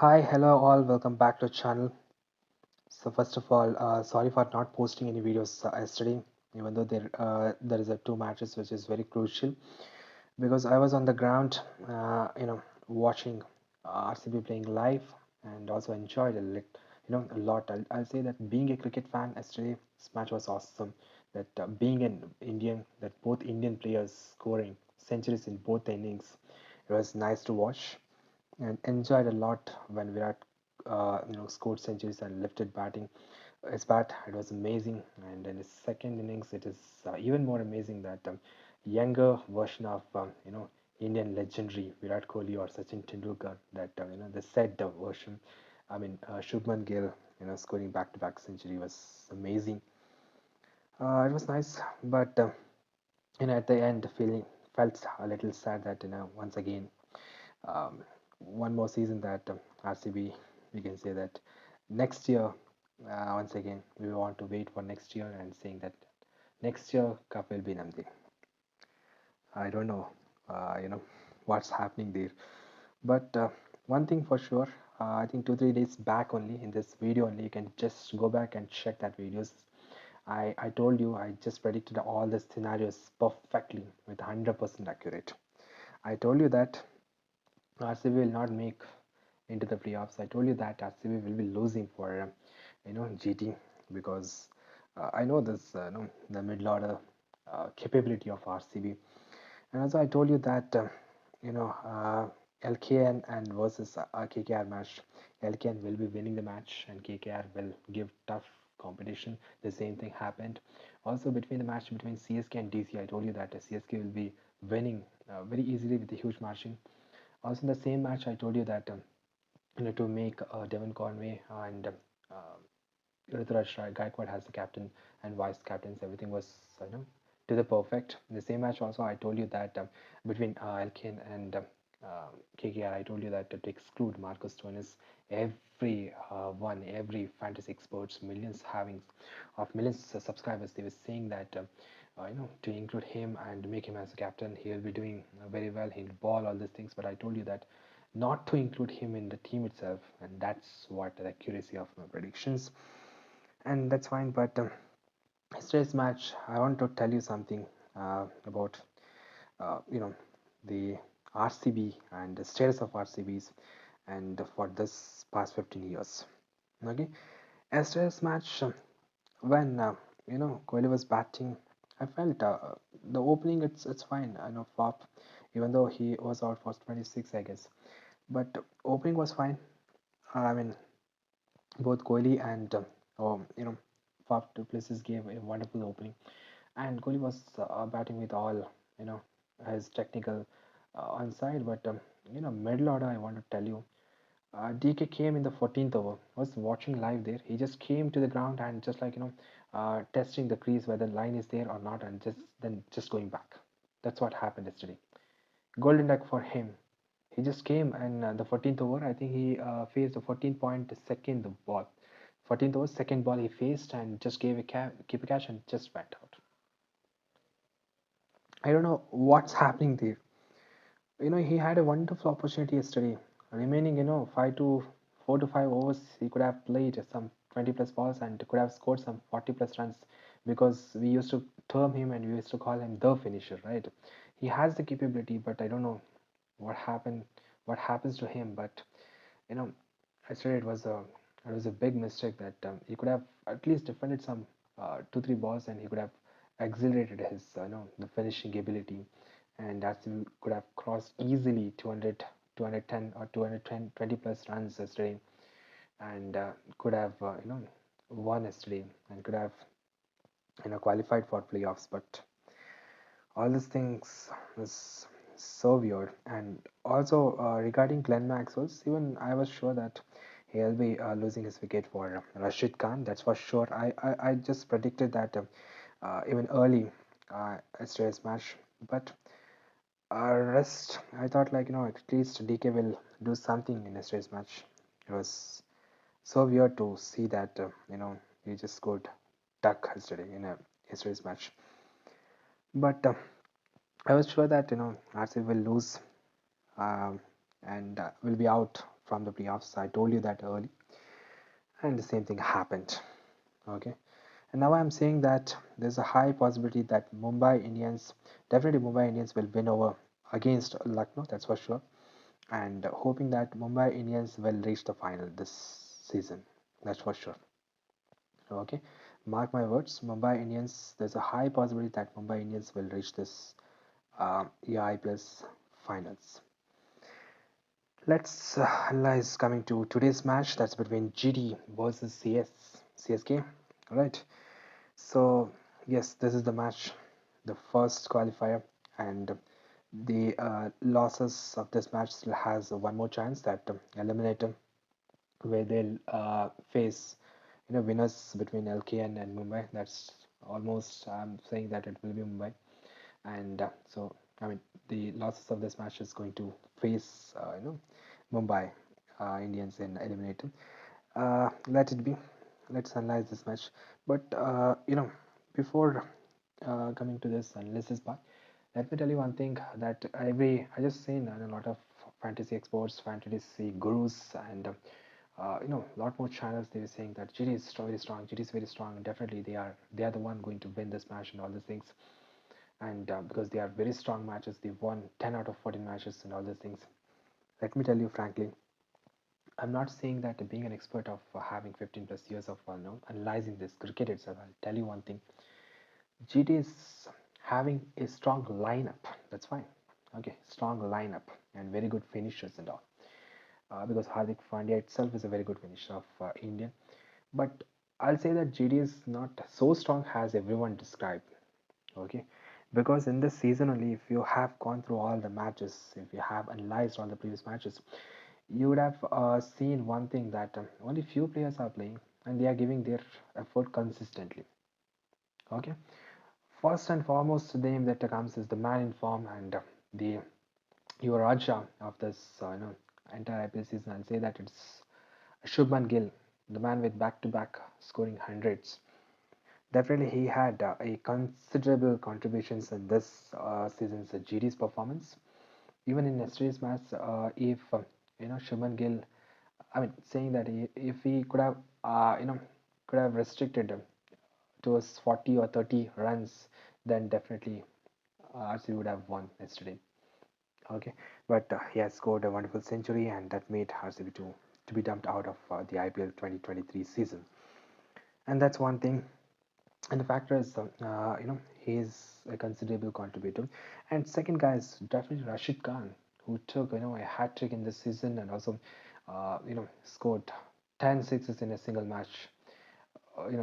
Hi, hello all, welcome back to the channel. So first of all, sorry for not posting any videos yesterday, even though there is a two matches which is very crucial because I was on the ground, watching RCB playing live and also enjoyed a lot. I'll say that being a cricket fan yesterday, this match was awesome. That being an Indian, that both Indian players scoring centuries in both innings, it was nice to watch and enjoyed a lot when Virat, scored centuries and lifted batting. His bat, it was amazing. And in his second innings, it is even more amazing that younger version of Indian legendary Virat Kohli or Sachin Tendulkar, that the said version. Shubman Gill, scoring back-to-back century was amazing. It was nice, but at the end, feeling felt a little sad that once again um, one more season that RCB, we can say that next year, once again, we want to wait for next year and saying that next year cup will be Namdi. I don't know, what's happening there. But one thing for sure, I think 2 3 days back only in this video only, you can just go back and check that videos. I told you I just predicted all the scenarios perfectly with 100% accurate. I told you that RCB will not make into the playoffs. I told you that RCB will be losing for GT because I know this the middle order capability of RCB, and also I told you that you know uh, LKN and versus KKR match. LKN will be winning the match and KKR will give tough competition. The same thing happened. Also between the match between CSK and DC, I told you that CSK will be winning very easily with a huge margin. Also in the same match, I told you that to make Devon Conway and Ruturaj Gaikwad has the captain and vice captains. Everything was to the perfect. In the same match also, I told you that between Elkin and KKR, I told you that to exclude Marcus Stoinis, every fantasy experts, millions of subscribers, they were saying that to include him and make him as a captain, he will be doing very well. He'll ball all these things. But I told you that not to include him in the team itself, and that's what the accuracy of my predictions. And that's fine. But yesterday's match, I want to tell you something about the RCB and the status of RCBs and for this past 15 years. Okay, yesterday's match, when Kohli was batting, I felt the opening it's fine. I know Fop, even though he was out for 26, I guess, but opening was fine. I mean, both Kohli and Faf du Plessis gave a wonderful opening, and Kohli was batting with all you know his technical on side. But middle order, I want to tell you, DK came in the 14th over. I was watching live there. He just came to the ground and just like testing the crease whether line is there or not, and just going back. That's what happened yesterday. Golden duck for him. He just came and the 14th over, I think he faced the 14.2nd ball. 14th over, second ball he faced and just gave a keep a catch and just went out. I don't know what's happening there. He had a wonderful opportunity yesterday. Remaining, 4 to 5 overs, he could have played some 20 plus balls and could have scored some 40 plus runs because we used to term him and we used to call him the finisher, right? He has the capability, but I don't know what happened, what happens to him. But you know, yesterday it was a big mistake that he could have at least defended some 2 3 balls and he could have accelerated his the finishing ability, and that he could have crossed easily 200, 210 or 210 20 plus runs yesterday, and could have won yesterday and could have qualified for playoffs. But all these things is so weird. And also regarding Glenn Maxwell, even I was sure that he'll be losing his wicket for Rashid Khan. That's for sure. I just predicted that even early yesterday's match. But rest, I thought like at least DK will do something in yesterday's match. It was so weird to see that he just scored duck yesterday in a yesterday's match. But I was sure that RCB will lose, um, and will be out from the playoffs. I told you that early, and the same thing happened. Okay, and now I'm saying that there's a high possibility that Mumbai Indians will win over against Lucknow, that's for sure, and hoping that Mumbai Indians will reach the final this season, that's for sure. Okay, mark my words, Mumbai Indians. There's a high possibility that Mumbai Indians will reach this EI Plus finals. Let's analyze coming to today's match. That's between GD versus CSK. All right. So yes, this is the match, the first qualifier, and the losses of this match still has one more chance, that eliminator, where they'll face winners between LKN and Mumbai. That's almost, I'm saying that it will be Mumbai, and so I mean the losses of this match is going to face Mumbai Indians in eliminator. Let it be. Let's analyze this match. But before coming to this analysis part, let me tell you one thing, that I just seen a lot of fantasy experts, fantasy gurus, and a lot more channels. They were saying that GD is very strong. GD is very strong. Definitely, they are the one going to win this match and all these things. And because they are very strong matches, they've won 10 out of 14 matches and all these things. Let me tell you frankly, I'm not saying that being an expert of having 15 plus years of analyzing this cricket itself. I'll tell you one thing. GT is having a strong lineup. That's fine. Okay, strong lineup and very good finishers and all. Because Hardik Pandya itself is a very good finisher of Indian. But I'll say that GD is not so strong as everyone described. Okay, because in this season only, if you have gone through all the matches, if you have analyzed all the previous matches, you would have seen one thing, that only few players are playing and they are giving their effort consistently. Okay, first and foremost, the name that comes is the man in form, and the your Raja of this entire IPL season. I'll say that it's Shubman Gill, the man with back-to-back scoring hundreds. Definitely, he had a considerable contributions in this season's GD's performance. Even in yesterday's match, if Shubman Gill, I mean, saying that if he could have, could have restricted to his 40 or 30 runs, then definitely RCB would have won yesterday. Okay, but he has scored a wonderful century, and that made RCB to be dumped out of the IPL 2023 season. And that's one thing. And the factor is, he's a considerable contributor. And second guy is definitely Rashid Khan, who took a hat trick in this season, and also scored 10 sixes in a single match.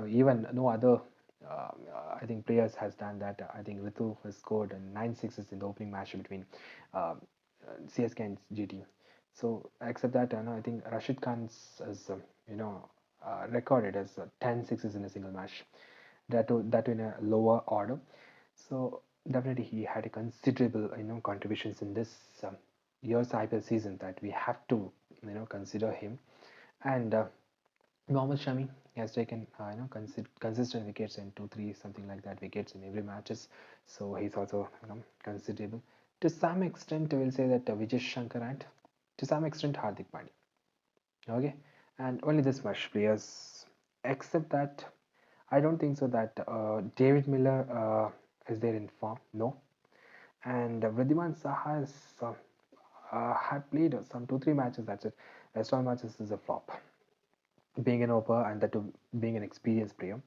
Even no other I think players has done that. I think Ritu has scored 9 sixes in the opening match between uh, CSK and GT. So except that, I think Rashid Khan's is recorded as 10 sixes in a single match. That in a lower order. So definitely he had a considerable contributions in this year's IPL season, that we have to consider him. And Mohammad Shami has taken consistent wickets, in 2 3 something like that wickets in every matches, so he's also considerable. To some extent, I will say that Vijay Shankar, and to some extent Hardik Pandya. Okay, and only this much players. Except that, I don't think so that David Miller is there in form. No, and Vridhiman Saha has had played some 2 3 matches. That's it. Rest all matches is a flop, being an opener, and that too being an experienced player.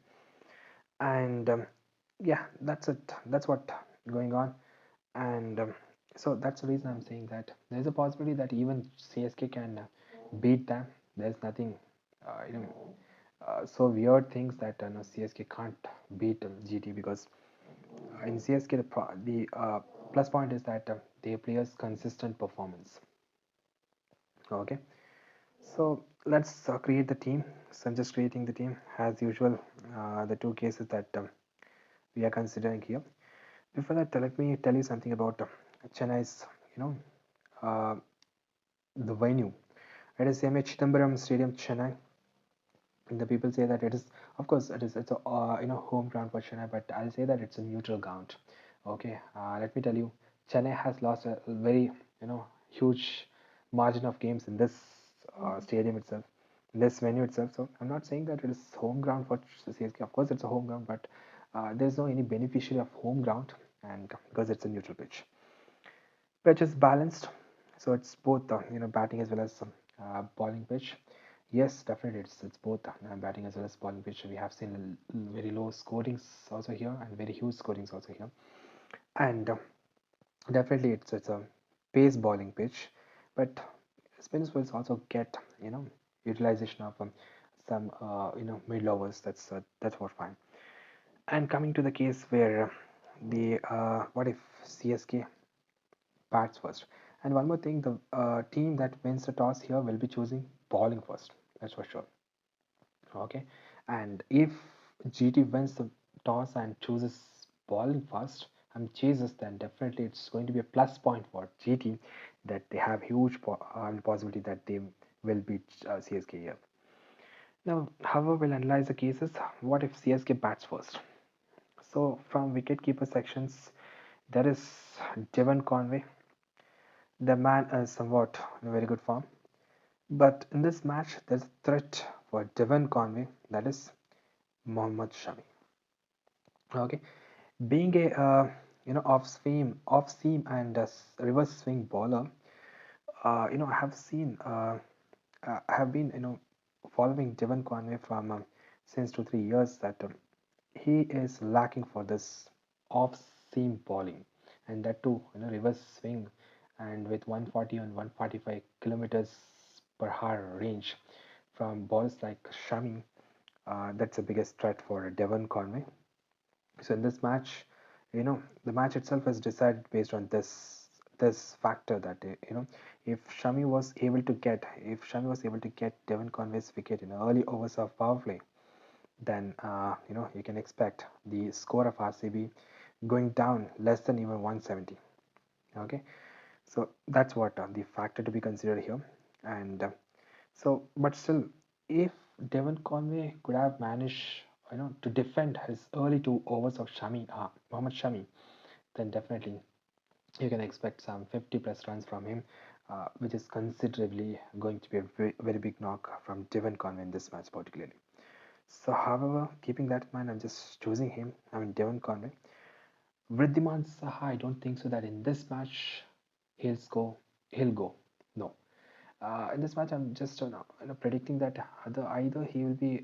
And yeah, that's it. That's what going on. And so that's the reason I'm saying that there's a possibility that even CSK can beat them. There's nothing, so weird things that no, CSK can't beat GT, because in CSK the plus point is that their players' consistent performance. Okay, so let's create the team. So I'm just creating the team as usual. The two cases that we are considering here. Before that, let me tell you something about Chennai's, uh, the venue. It is MH Chidambaram Stadium, Chennai. And the people say that it is, of course, it's a home ground for Chennai, but I'll say that it's a neutral ground. Okay, let me tell you, Chennai has lost a very huge margin of games in this stadium itself, this venue itself. So I'm not saying that it is home ground for CSK. Of course, it's a home ground, but there's no any beneficiary of home ground, and because it's a neutral pitch. Pitch is balanced, so it's both batting as well as bowling pitch. Yes, definitely it's both batting as well as bowling pitch. We have seen very low scorings also here and very huge scorings also here, and definitely it's a pace bowling pitch, but spinners will also get utilization of some middle overs. That's what fine. And coming to the case where the what if CSK bats first. And one more thing, the team that wins the toss here will be choosing bowling first. That's for sure. Okay. And if GT wins the toss and chooses bowling first and chases, then definitely it's going to be a plus point for GT that they have huge possibility that they will beat CSK here. Now, however, we'll analyze the cases. What if CSK bats first? So, from wicketkeeper sections, there is Devon Conway. The man is somewhat in very good form. But in this match, there's a threat for Devon Conway, that is Mohammad Shami. Okay, being a off seam and reverse swing bowler, I have seen I have been following Devon Conway from since 2 3 years that he is lacking for this off seam bowling, and that too reverse swing and with 140 and 145 kilometers per hour range from balls like Shami. That's the biggest threat for Devon Conway. So in this match, the match itself is decided based on this factor that if Shami was able to get Devon Conway's wicket in early overs of power play, then you can expect the score of RCB going down less than even 170. Okay, so that's what the factor to be considered here. And but still, if Devon Conway could have managed to defend his early 2 overs of Mohammad Shami, then definitely you can expect some 50 plus runs from him, which is considerably going to be a very, very big knock from Devon Conway in this match particularly. So, however, keeping that in mind, I'm just choosing him. I mean, Devon Conway. Vridhiman Saha, I don't think so that in this match he'll score. He'll go. No. In this match, I'm just predicting that either he will be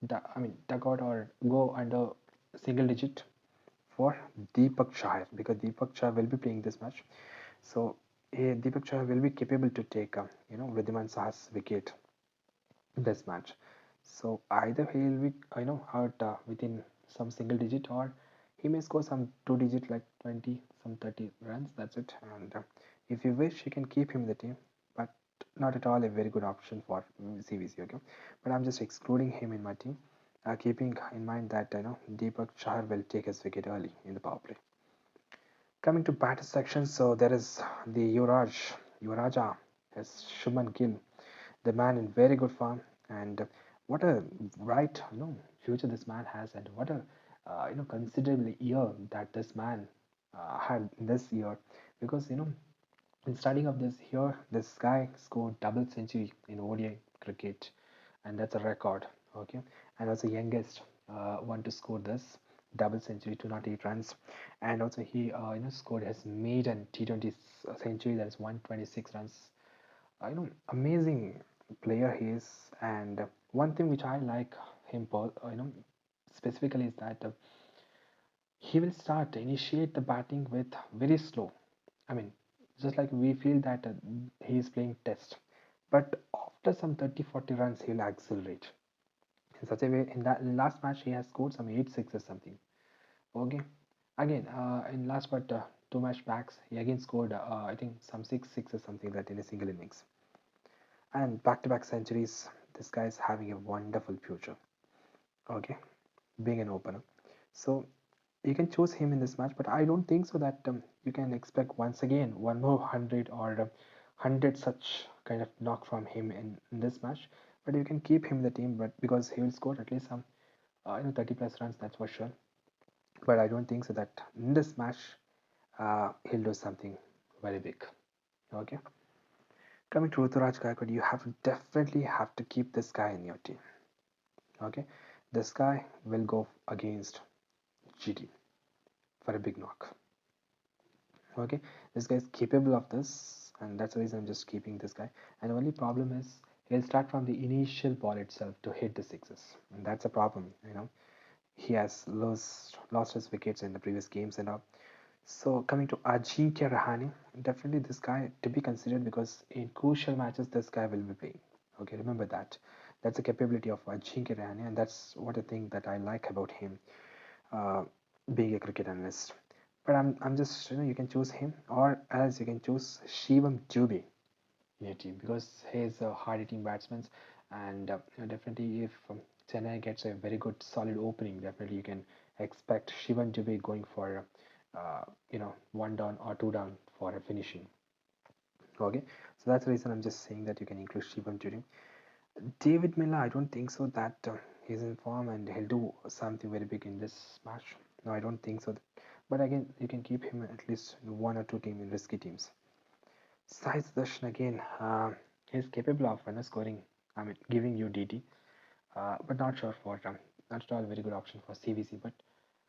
dug out or go under single digit for Deepak Chahar, because Deepak Chahar will be playing this match. So Deepak Chahar will be capable to take Vridhiman Saha's wicket in this match. So either he will be out within some single digit, or he may score some two digit like 20 some 30 runs. That's it. And if you wish, you can keep him in the team, but not at all a very good option for CVC. Okay, but I'm just excluding him in my team, keeping in mind that Deepak Chahar will take his wicket early in the power play. Coming to batter section, so there is the Yuvaraja, as Shubman Gill, the man in very good form, and what a bright future this man has, and what a considerable year that this man had this year, because in starting of this year, this guy scored double century in ODI cricket, and that's a record. Okay, and also youngest one to score this double century, 208 runs, and also he scored his maiden T20 century, that is 126 runs. Amazing player he is, and one thing which I like him, specifically is that he will initiate the batting with very slow. I mean, just like we feel that he is playing test, but after some 30 40 runs, he will accelerate in such a way. In that last match, he has scored some 8 6 or something. Okay, again, in last but 2 match backs, he again scored I think some 6 6 or something that in a single innings, and back to back centuries. This guy is having a wonderful future. Okay, being an opener. So you can choose him in this match, but I don't think so that you can expect once again one more 100 or 100 such kind of knock from him in this match. But you can keep him in the team, but because he will score at least some 30 plus runs, that's for sure. But I don't think so that in this match he'll do something very big. Okay. Coming to Ruturaj Gaikwad, you have to definitely have to keep this guy in your team. Okay, this guy will go against GT for a big knock. Okay, this guy is capable of this, and that's the reason I'm just keeping this guy. And the only problem is he'll start from the initial ball itself to hit the sixes, and that's a problem. He has lost his wickets in the previous games and all. So coming to Ajinkya Rahane, definitely this guy to be considered because in crucial matches this guy will be playing. Okay, remember that. That's the capability of Ajinkya Rahane, and that's what I think that I like about him, uh, being a cricket analyst. But I'm just you can choose him or else you can choose Shivam Dubey in your team because he's a hard-hitting batsman, and definitely if Chennai gets a very good solid opening, definitely you can expect Shivam Dubey going for one down or two down for a finishing. Okay, so that's the reason I'm just saying that you can include Shivam Dubey. David Miller, I don't think so that he's in form and he'll do something very big in this match. No, I don't think so. But again, you can keep him at least in one or two team in risky teams. Sai Sudarshan again, he's capable of scoring. I mean, giving you DT, but not sure for not at all a very good option for CVC. But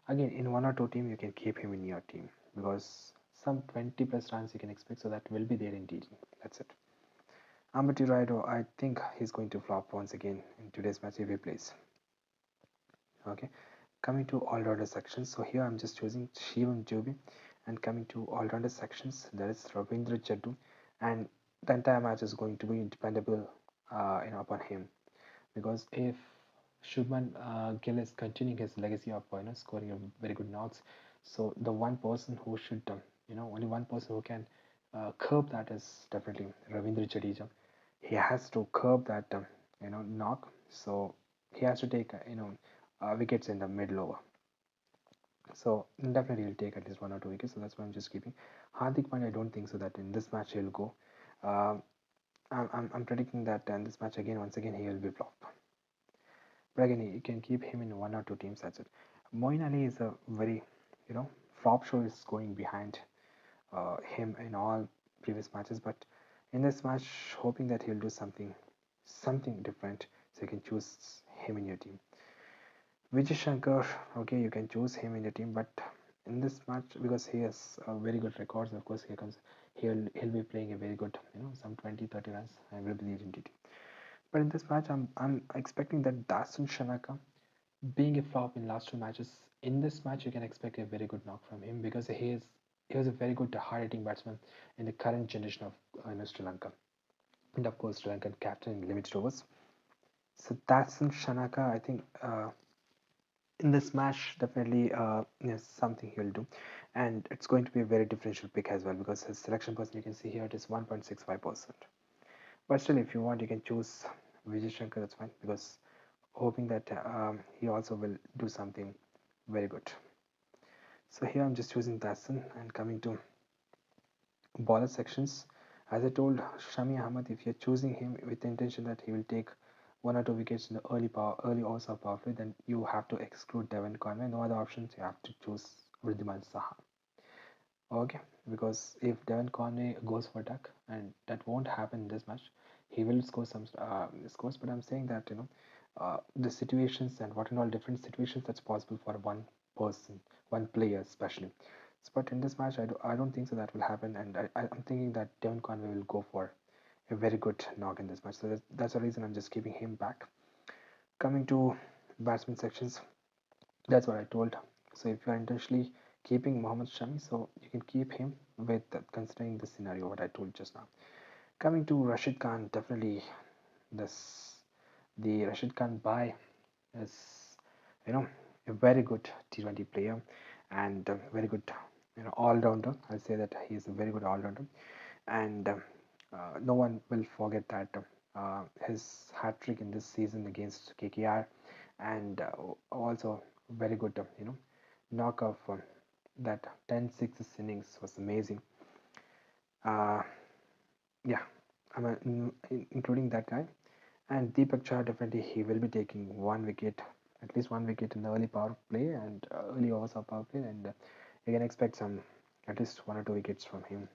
again, in one or two team, you can keep him in your team because some 20 plus runs you can expect, so that will be there in DT. That's it. Ambati Raido, I think he's going to flop once again in today's match if he plays. Okay, coming to all-rounder sections. So here I'm just choosing Shivam Dubey, and coming to all-rounder sections, there is Ravindra Jaddu, and the entire match is going to be dependable, upon him because if Shubman Gill is continuing his legacy of scoring a very good knocks, so the one person who should only one person who can curb that is definitely Ravindra Jadeja. He has to curb that knock, so he has to take wickets in the middle over. So definitely he'll take at least one or two wickets. So that's why I'm just keeping Hardik Pandya. I don't think so that in this match he'll go. Uh, I'm predicting that in this match again, once again he will be flop. But again, you can keep him in one or two teams. That's it. Moin Ali is a very flop show is going behind him in all previous matches, but in this match, hoping that he'll do something different, so you can choose him in your team. Vijay Shankar, okay, you can choose him in the team, but in this match, because he has very good records, of course, he'll be playing a very good, some 20-30 runs. I will believe in DT. But in this match, I'm expecting that Dasun Shanaka, being a flop in last two matches, in this match you can expect a very good knock from him because he was a very good hard-hitting batsman in the current generation of Sri Lanka, and of course Sri Lankan captain in limited overs. So Dasun Shanaka, I think. In this match definitely is something he'll do, and it's going to be a very differential pick as well because his selection person you can see here it is 1.65%, but still if you want you can choose Vijay Shankar, that's fine because hoping that he also will do something very good. So here I'm just choosing Dasan and coming to bowler sections. As I told Shami Ahmad, if you're choosing him with the intention that he will take one or two wickets in the early overs of power play, then you have to exclude Devon Conway. No other options. You have to choose Wriddhiman Saha. Okay, because if Devon Conway goes for duck, and that won't happen in this match, he will score some scores. But I'm saying that the situations and what and all different situations that's possible for one person, one player especially. But in this match, I don't think so that will happen, and I'm thinking that Devon Conway will go for a very good knock in this match. So that's the reason I'm just keeping him back. Coming to batsman sections, that's what I told. So if you are intentionally keeping Mohammad Shami, so you can keep him with considering the scenario what I told just now. Coming to Rashid Khan, definitely this the Rashid Khan buy is a very good T20 player and a very good all-rounder. I'll say that he is a very good all-rounder, and no one will forget that his hat trick in this season against KKR, and also very good knock of that 10-6 innings was amazing. Uh, yeah, including that guy. And Deepak Chah, definitely he will be taking one wicket, at least one wicket in the early power play and early overs of power play, and you can expect some at least one or two wickets from him,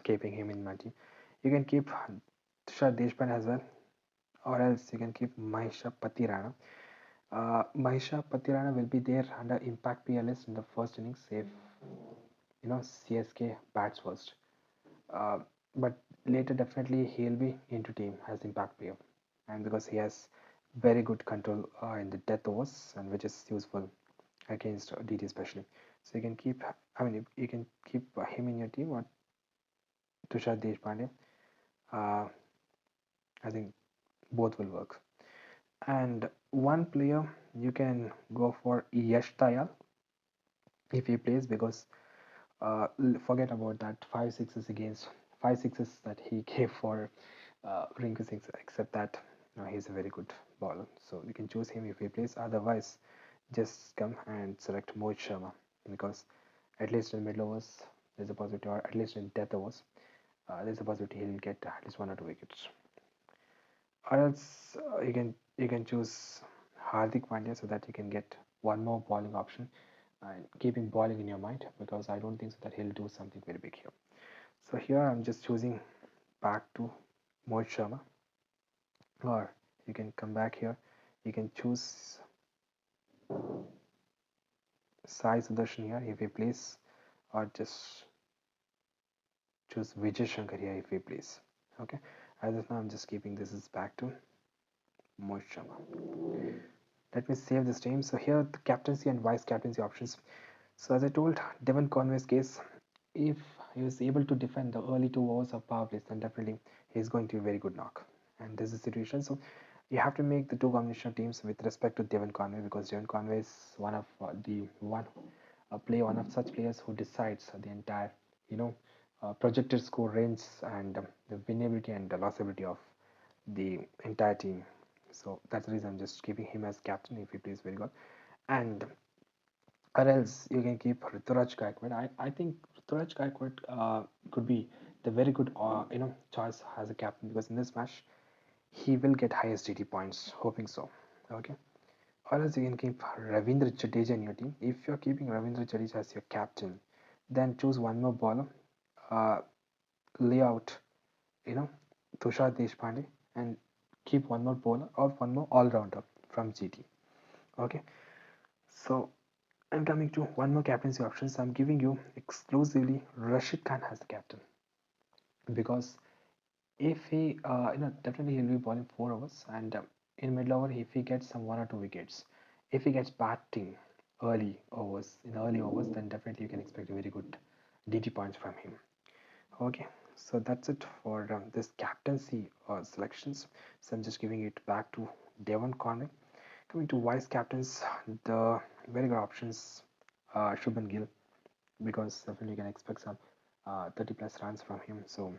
keeping him in my team. You can keep Tushar Deshpande as well, or else you can keep Mahisha Patirana. Mahisha Patirana will be there under Impact PLS in the first innings if CSK bats first. Uh, but later definitely he'll be into team as impact player, and because he has very good control in the death overs and which is useful against DT especially. So you can keep, I mean, you can keep him in your team or Tushar Deshpande. Uh, I think both will work. And one player you can go for Yash Dayal if he plays because forget about that 5 6s against 5 6s that he gave for Rinku Singh, except that he's a very good bowler. So you can choose him if he plays. Otherwise, just come and select Mohit Sharma because at least in middle overs there's a possibility, or at least in death overs, there's a possibility he'll get at least 1 or 2 wickets. Or else you can choose Hardik Pandya so that you can get one more bowling option and keeping bowling in your mind because I don't think so that he'll do something very big here. So here I'm just choosing back to Mohit Sharma, or you can come back here. You can choose Sai Sudarshan here if he plays, or just choose Vijay Shankar here if he plays. Okay, as of now I'm just keeping this as back to Mohit Sharma. Let me save this team. So here the captaincy and vice captaincy options. So as I told, Devon Conway's case, if he was able to defend the early 2 overs of power plays, then definitely he's going to be a very good knock. And this is the situation. So you have to make the two combination teams with respect to Devon Conway because Devon Conway is one of one of such players who decides the entire, you know, projected score range and the winnability and the lossability of the entire team. So that's the reason I'm just keeping him as captain if he plays very good. And or else you can keep Rituraj Gaikwad. I think Rituraj Gaikwad could be the very good choice as a captain because in this match he will get highest DT points. Hoping so. Okay. Or else you can keep Ravindra Jadeja in your team. If you're keeping Ravindra Jadeja as your captain, then choose one more bowler, uh, lay out, you know, Tushar Deshpande, and keep one more bowler or one more all rounder from GT. Okay. So I'm coming to one more captaincy options. I'm giving you exclusively Rashid Khan as the captain because if he, definitely he'll be bowling 4 overs and in middle over if he gets some 1 or 2 wickets, if he gets batting early overs, then definitely you can expect a very good DT points from him. Okay, so that's it for this captaincy selections. So I'm just giving it back to Devon Conway. Coming to vice captains, the very good options, Shubman Gill, because definitely you can expect some 30 plus runs from him. So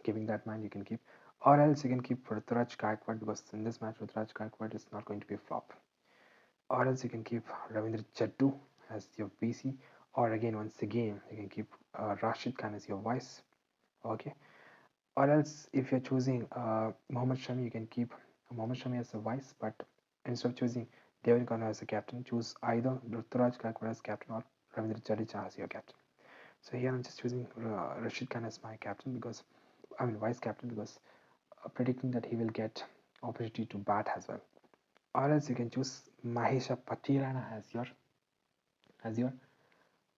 keeping that mind, you can keep, or else you can keep Ruturaj Gaikwad because in this match, Ruturaj Gaikwad is not going to be a flop. Or else you can keep Ravindra Jaddu as your VC, or again, once again, you can keep Rashid Khan as your vice. Okay. Or else, if you're choosing Mohammad Shami, you can keep Mohammad Shami as a vice, but instead of choosing Devin Conway as a captain, choose either Ruturaj Gaikwad as captain or Ravindra Jadeja as your captain. So here I'm just choosing Rashid Khan as my captain because vice captain because predicting that he will get opportunity to bat as well. Or else you can choose Mahisha Patirana as your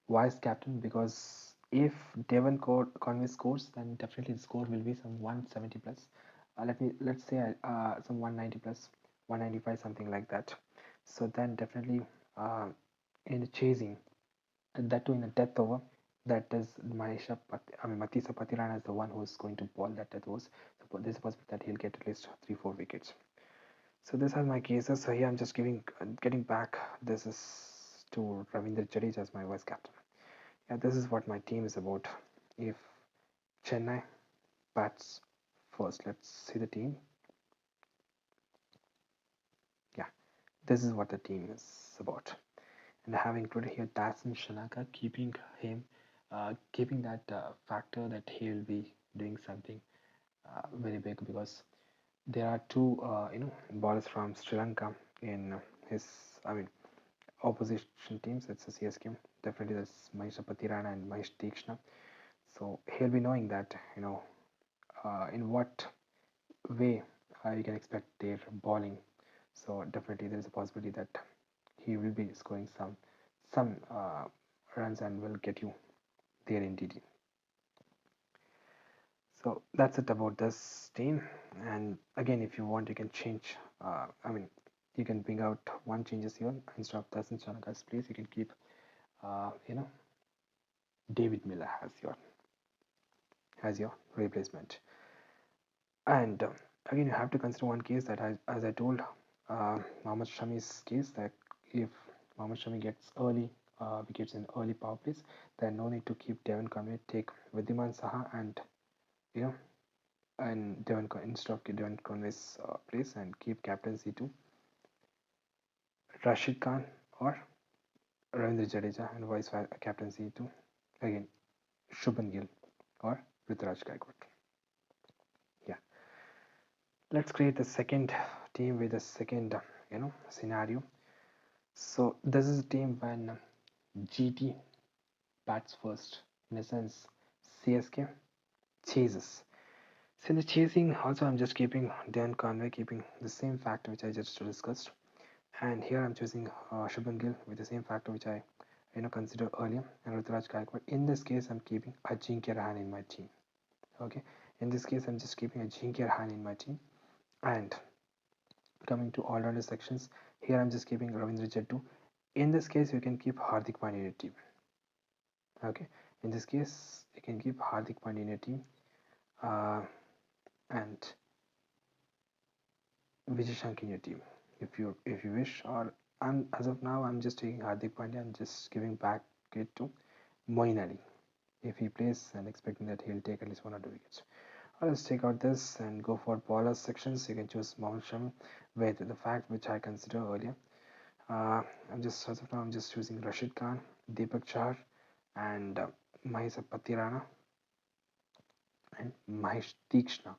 vice captain because if Devon Conway scores, then definitely the score will be some 170 plus. Let's say some 190 plus, 195 something like that. So then definitely uh, in the chasing, that too in a death over, that is Matisa Patirana is the one who's going to bowl that death overs. So there's a possibility that he'll get at least 3 4 wickets. So these are my cases. So here I'm just getting back. This is to Ravindra Jadeja as my vice captain. Yeah, this is what my team is about. If Chennai bats first, let's see the team. Yeah, this is what the team is about. And I have included here Dasun Shanaka, keeping that factor that he will be doing something very big because there are two, bowlers from Sri Lanka in his, I mean, opposition teams. It's a CSK. Definitely, there's Mahisha Patirana and Mahesh Deekshna. So he'll be knowing that, in what way you can expect their bowling. So definitely there is a possibility that he will be scoring some runs and will get you there in DD. So that's it about this team. And again, if you want, you can change. You can bring out one changes here instead of Dasan Chanaka's place. You can keep, you know, David Miller as your replacement. And again, you have to consider one case that, as I told, Mohammad Shami's case, that if Mohammad Shami gets early wickets in early power plays, then no need to keep Devon Conway. Take Vidyaman Saha and you know and instead of Devon Conway's place, and keep captaincy to Rashid Khan or Ravindra Jadeja, and vice versa captaincy to again Shubman Gill or Ruturaj Gaikwad. Yeah, let's create the second team with the second scenario. So this is a team when GT bats first. In a sense, CSK chases. So in the chasing, also I'm just keeping Dan Conway, keeping the same factor which I just discussed. And here I'm choosing Shubman Gill with the same factor which I considered earlier, and Ruturaj Gaikwad. In this case, I'm keeping Ajinkya Rahane in my team. Okay, in this case, I'm just keeping Ajinkya Rahane in my team. And coming to all-rounder sections, here I'm just keeping Ravindra Jadeja. In this case, you can keep Hardik Pandya in your team. Okay, in this case, you can keep Hardik Pandya in your team, and Vijay Shankar in your team, if you wish. Or I'm as of now, I'm just taking Hardik Pandya and just giving back it to Moeen Ali. If he plays, and expecting that he'll take at least 1 or 2 wickets. Let's take out this and go for bowler sections. You can choose Mohammad Shami with the fact which I considered earlier. As of now, I'm just choosing Rashid Khan, Deepak Chahar, and Mahesh Patirana and Mahesh Tikshna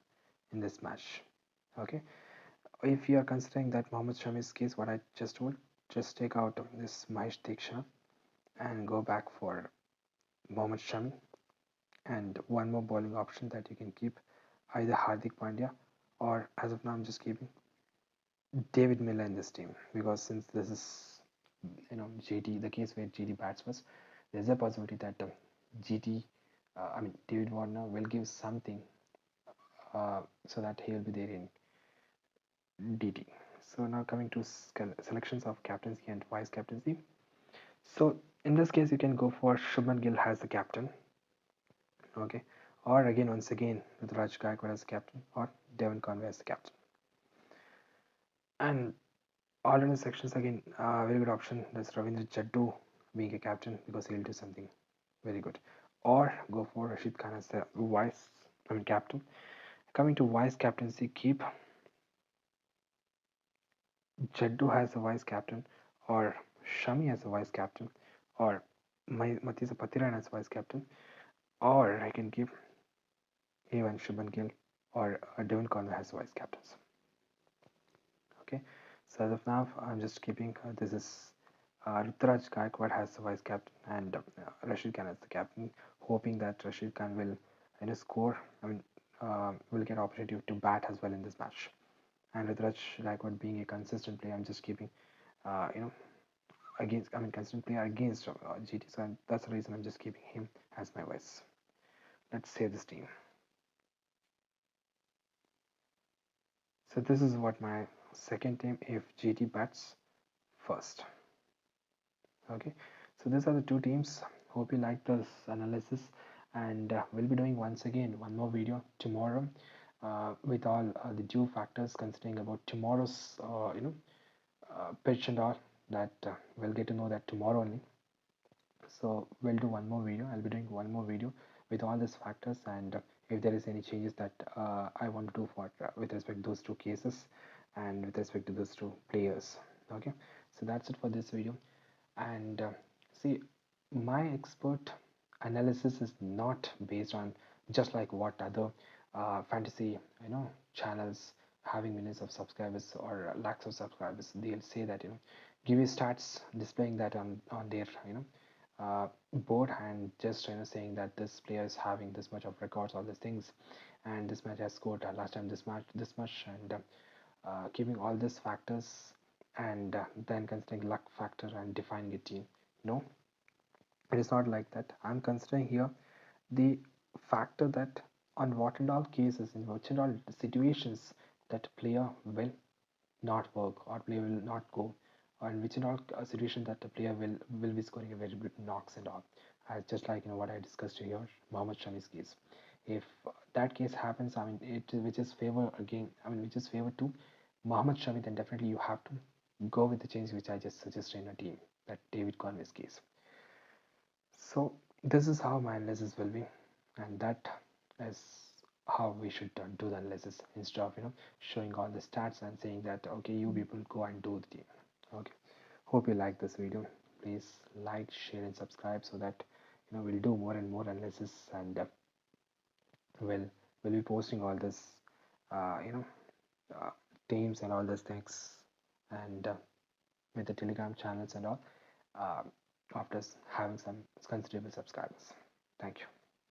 in this match. Okay, if you are considering that Mohammad Shami's case, what I just told, just take out this Mahesh Tikshna and go back for Mohammad Shami, and one more bowling option that you can keep, either Hardik Pandya, or as of now I'm just keeping David Miller in this team, because since this is JT, the case where GT bats first, there's a possibility that GT David Warner will give something so that he will be there in DT. So now coming to selections of captaincy and vice captaincy. So in this case, you can go for Shubman Gill as the captain, okay, or again once again with Raj Gaikwad as the captain, or Devon Conway as the captain. And alternate sections again, very good option. That's Ravindra Jadeja being a captain, because he'll do something very good. Or go for Rashid Khan as the captain. Coming to vice captaincy, keep Jadeja as a vice captain, or Shami as a vice captain, or Matisa Patiran as vice captain, or I can keep even Shubman Gill or Devon Conway as vice captains. Okay, so as of now, I'm just keeping this is Ruturaj Gaikwad as the vice captain, and Rashid Khan as the captain, hoping that Rashid Khan will score. Will get opportunity to bat as well in this match. And Ruturaj Gaikwad being a consistent player, I'm just keeping consistent player against GT. So that's the reason I'm just keeping him as my vice. Let's save this team. So this is what my second team if GT bats first. Okay, so these are the two teams. Hope you like this analysis, and we'll be doing once again one more video tomorrow with all the due factors, considering about tomorrow's pitch and all that. We'll get to know that tomorrow only. So we'll do one more video. I'll be doing one more video with all these factors, and if there is any changes that I want to do for with respect to those two cases and with respect to those two players. Okay, so that's it for this video. And see, my expert analysis is not based on just like what other fantasy channels having millions of subscribers or lakhs of subscribers, they'll say that give you stats displaying that on their board, and just saying that this player is having this much of records, all these things. and this match has scored last time this much, and keeping all these factors and then considering luck factor and defining a team. No, it is not like that. I'm considering here the factor that on what and all cases, in which and all situations, that player will not work or player will not go, or in which and all situation that the player will be scoring a very good knocks and all. Just like what I discussed here, Mohammad Shami's case. If that case happens, I mean it which is favor again, I mean which is favor to Mohammad Shami, then definitely you have to go with the change which I just suggested in a team, that David Conway's case. So this is how my analysis will be, and that is how we should do the analysis instead of showing all the stats and saying that okay, you people go and do the team. Okay, hope you like this video. Please like, share, and subscribe so that we'll do more and more analysis, and we'll be posting all this, uh, you know, uh, teams and all those things, and with the Telegram channels and all, uh, after having some considerable subscribers. Thank you.